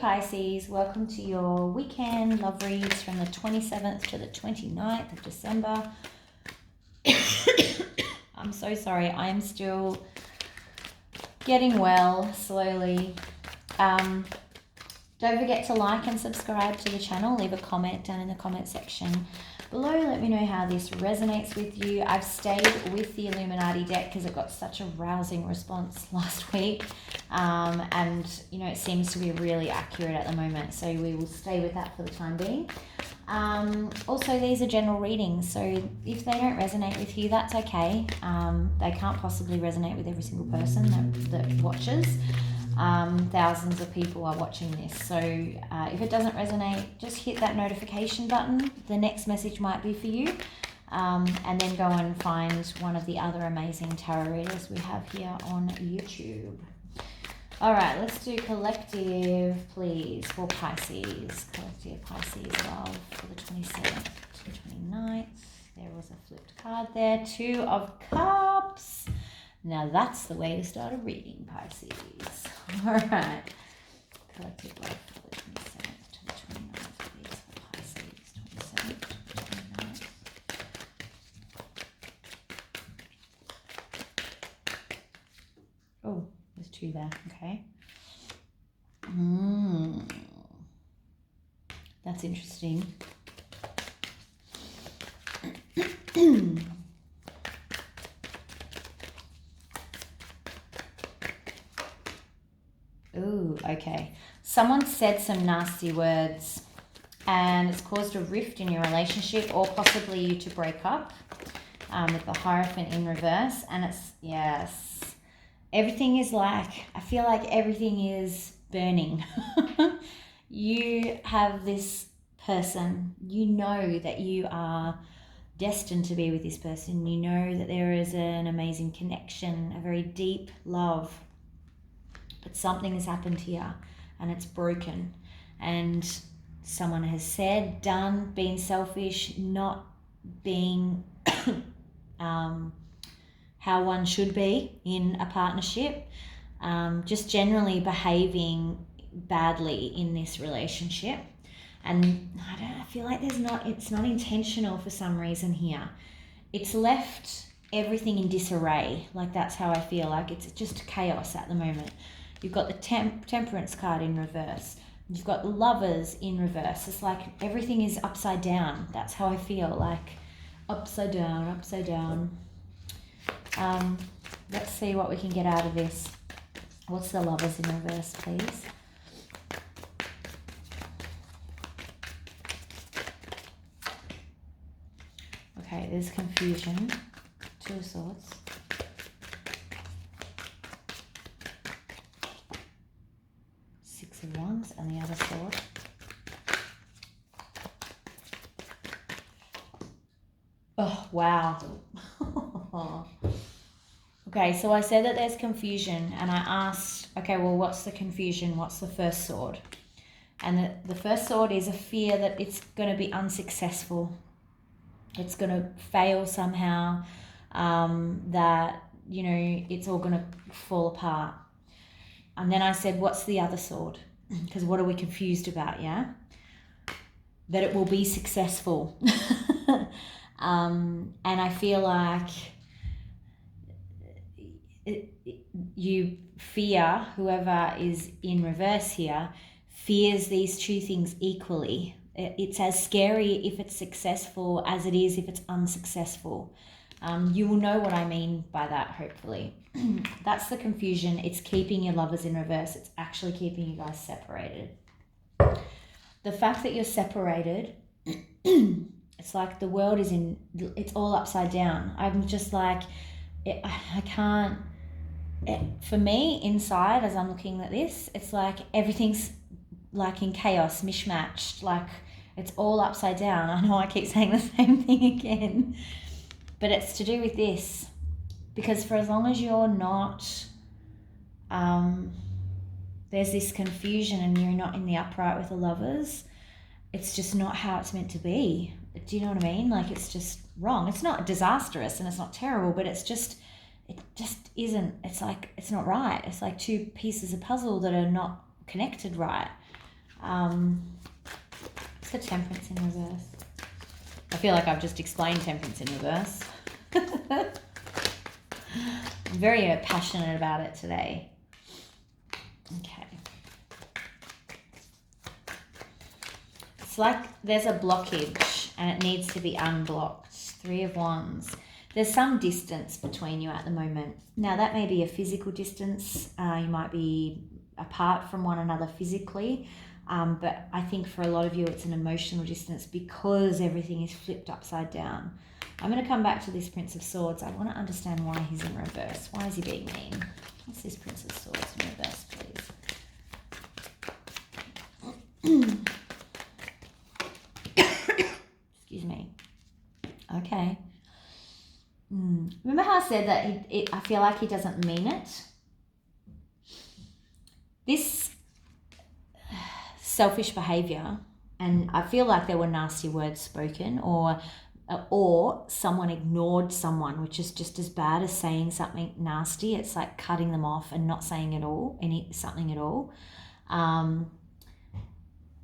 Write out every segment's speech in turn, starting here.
Pisces, welcome to your weekend love reads from the 27th to the 29th of December. I'm so sorry, I'm still getting well slowly. Don't forget to like and subscribe to the channel. Leave a comment down in the comment section below. Let me know how this resonates with you. I've stayed with the Illuminati deck because it got such a rousing response last week. And, you know, it seems to be really accurate at the moment. So we will stay with that for the time being. Also, these are general readings. So if they don't resonate with you, that's okay. They can't possibly resonate with every single person that watches. Thousands of people are watching this. So if it doesn't resonate, just hit that notification button. The next message might be for you. And then go and find one of the other amazing tarot readers we have here on YouTube. All right, let's do collective, please, for Pisces. Collective Pisces love for the 27th to the 29th. There was a flipped card there. 2 of Cups. Now that's the way to start a reading, Pisces. All right. Collective love for the 27th to the 29th, please, for Pisces. 27th to the 29th. Oh, there's 2 there. Okay. That's interesting. Ooh, okay. Someone said some nasty words and it's caused a rift in your relationship or possibly you to break up with the Hierophant in reverse. And it's, yes, everything is like, I feel like everything is burning. You have this person, you know that you are destined to be with this person. You know that there is an amazing connection, a very deep love. But something has happened here and it's broken. And someone has said, done, been selfish, not being how one should be in a partnership, just generally behaving badly in this relationship. And I feel like it's not intentional for some reason here. It's left everything in disarray. Like that's how I feel. Like it's just chaos at the moment. You've got the Temperance card in reverse. You've got the Lovers in reverse. It's like everything is upside down. That's how I feel, like upside down, upside down. Let's see what we can get out of this. What's the Lovers in reverse, please? Okay, there's confusion. 2 of Swords. Of Wands and the other sword. Oh, wow. Okay, so I said that there's confusion and I asked, okay, well, what's the confusion? What's the first sword? And the first sword is a fear that it's going to be unsuccessful. It's going to fail somehow, that, you know, it's all going to fall apart. And then I said, what's the other sword? Because what are we confused about, yeah? That it will be successful. And I feel like you fear, whoever is in reverse here, fears these 2 things equally. It's as scary if it's successful as it is if it's unsuccessful. You will know what I mean by that, hopefully. That's the confusion. It's keeping your lovers in reverse. It's actually keeping you guys separated. The fact that you're separated, it's like the world is it's all upside down. I'm just like, I can't, for me, inside, as I'm looking at this, it's like everything's like in chaos, mishmatched, like it's all upside down. I know I keep saying the same thing again. But it's to do with this, because for as long as you're not, there's this confusion and you're not in the upright with the lovers, it's just not how it's meant to be. Do you know what I mean? Like it's just wrong. It's not disastrous and it's not terrible, but it just isn't. It's like, it's not right. It's like 2 pieces of puzzle that are not connected right. It's the Temperance in reverse. I feel like I've just explained Temperance in reverse. I'm very passionate about it today. Okay. It's like there's a blockage and it needs to be unblocked. 3 of Wands. There's some distance between you at the moment. Now that may be a physical distance. You might be apart from one another physically. But I think for a lot of you, it's an emotional distance because everything is flipped upside down. I'm going to come back to this Prince of Swords. I want to understand why he's in reverse. Why is he being mean? What's this Prince of Swords in reverse, please? Excuse me. Okay. Remember how I said that I feel like he doesn't mean it? This selfish behavior, and I feel like there were nasty words spoken, or someone ignored someone, which is just as bad as saying something nasty. It's like cutting them off and not saying at all, something at all.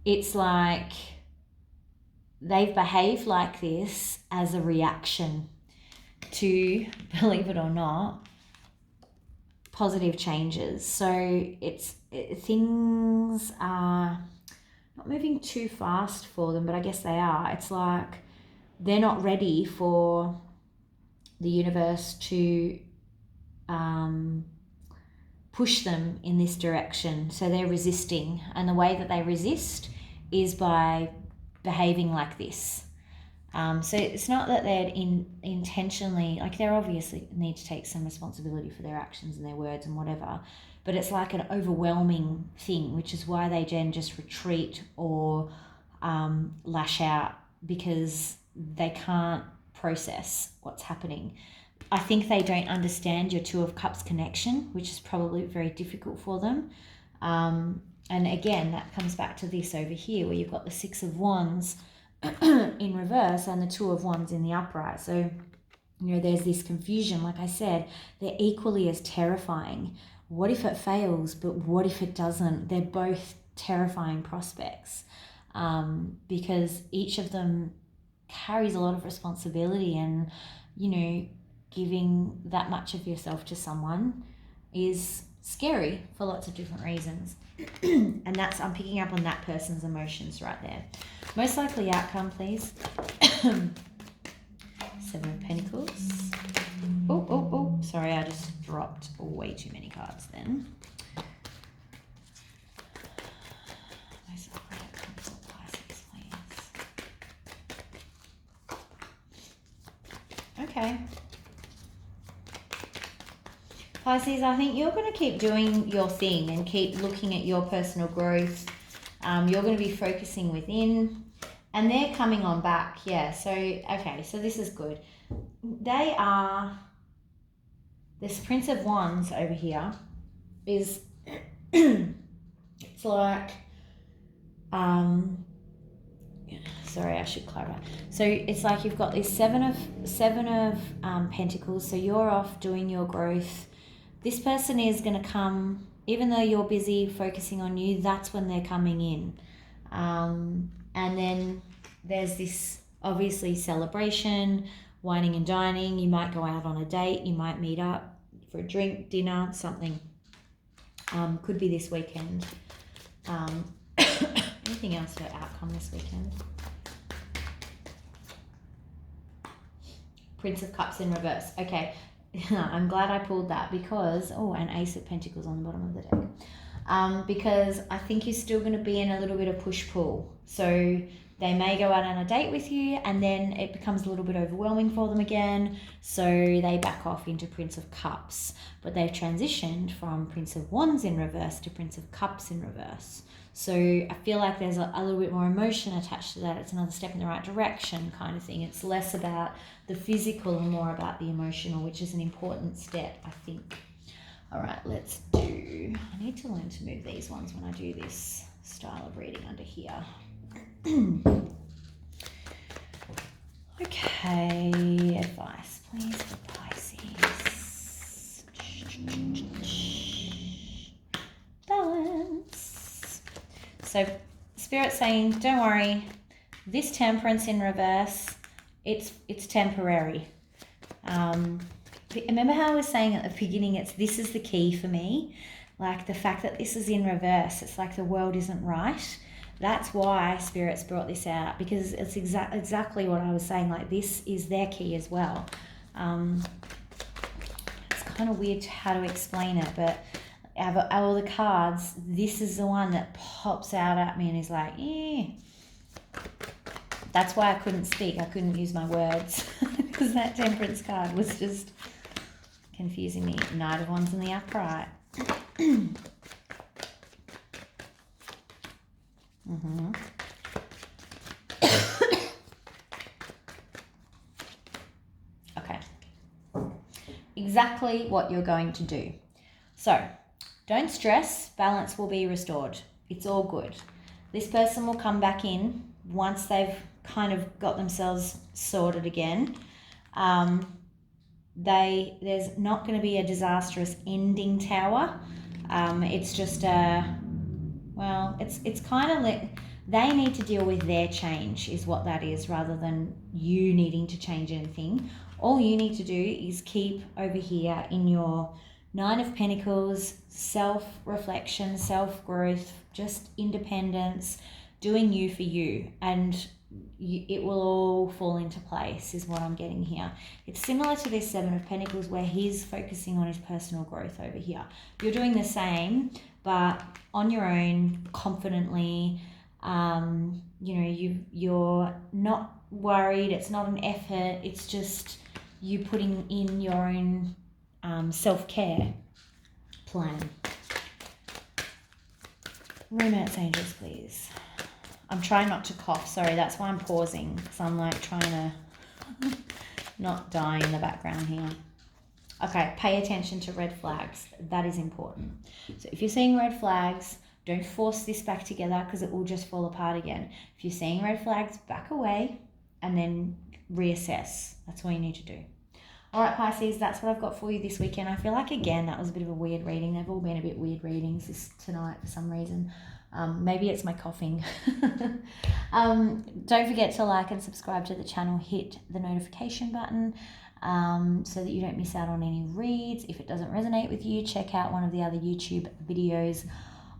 It's like they've behaved like this as a reaction to, believe it or not, positive changes. So things are not moving too fast for them, but I guess they are. It's like they're not ready for the universe to push them in this direction. So they're resisting, and the way that they resist is by behaving like this. So it's not that they're intentionally, like they obviously need to take some responsibility for their actions and their words and whatever, but it's like an overwhelming thing, which is why they then just retreat or lash out, because they can't process what's happening. I think they don't understand your 2 of Cups connection, which is probably very difficult for them. And again, that comes back to this over here, where you've got the 6 of Wands in reverse and the 2 of Wands in the upright. So, there's this confusion. Like I said, they're equally as terrifying. What if it fails? But what if it doesn't? They're both terrifying prospects, because each of them carries a lot of responsibility, and, giving that much of yourself to someone is scary for lots of different reasons. And I'm picking up on that person's emotions right there. Most likely outcome, please. 7 of Pentacles. Oh, sorry, I just dropped way too many cards then. Most likely outcome for Pisces, please. Okay. Pisces, I think you're going to keep doing your thing and keep looking at your personal growth. You're going to be focusing within, and they're coming on back. Yeah, so, okay, so this is good. They are, this Prince of Wands over here is, it's like, sorry, I should clarify. So it's like you've got this seven of Pentacles. So you're off doing your growth. This person is going to come, even though you're busy focusing on you, that's when they're coming in. And then there's this obviously celebration, wining and dining. You might go out on a date. You might meet up for a drink, dinner, something. Could be this weekend. Anything else for outcome this weekend? Prince of Cups in reverse. Okay. I'm glad I pulled that because, an Ace of Pentacles on the bottom of the deck. Because I think you're still going to be in a little bit of push-pull. So they may go out on a date with you and then it becomes a little bit overwhelming for them again. So they back off into Prince of Cups. But they've transitioned from Prince of Wands in reverse to Prince of Cups in reverse. So I feel like there's a little bit more emotion attached to that. It's another step in the right direction kind of thing. It's less about the physical and more about the emotional, which is an important step, I think. All right, let's do... I need to learn to move these ones when I do this style of reading under here. Okay, advice, please, for Pisces. Balance. So Spirit's saying, don't worry, this temperance in reverse, it's temporary. Remember how I was saying at the beginning, this is the key for me. Like the fact that this is in reverse, it's like the world isn't right. That's why Spirit's brought this out, because it's exactly what I was saying. Like this is their key as well. It's kind of weird how to explain it, but out of all the cards, this is the one that pops out at me and is like, That's why I couldn't speak. I couldn't use my words because that temperance card was just confusing me. Knight of Wands in the upright. Okay. Exactly what you're going to do. So, don't stress. Balance will be restored. It's all good. This person will come back in once they've kind of got themselves sorted again. There's not going to be a disastrous ending, Tower. It's just it's kind of like they need to deal with their change is what that is, rather than you needing to change anything. All you need to do is keep over here in your Nine of Pentacles, self-reflection, self-growth, just independence, doing you for you, and it will all fall into place is what I'm getting here. It's similar to this Seven of Pentacles where he's focusing on his personal growth over here. You're doing the same, but on your own, confidently. You're not worried. It's not an effort. It's just you putting in your own self-care plan. Romance angels, please. I'm trying not to cough. Sorry, that's why I'm pausing, because I'm like trying to not die in the background here. Okay, pay attention to red flags. That is important. So if you're seeing red flags, don't force this back together because it will just fall apart again. If you're seeing red flags, back away and then reassess. That's all you need to do. All right, Pisces, that's what I've got for you this weekend. I feel like, again, that was a bit of a weird reading. They've all been a bit weird readings tonight for some reason. Maybe it's my coughing. Don't forget to like and subscribe to the channel. Hit the notification button so that you don't miss out on any reads. If it doesn't resonate with you, check out one of the other YouTube videos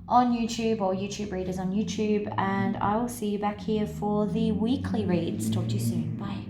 on YouTube or YouTube readers on YouTube. And I will see you back here for the weekly reads. Talk to you soon. Bye.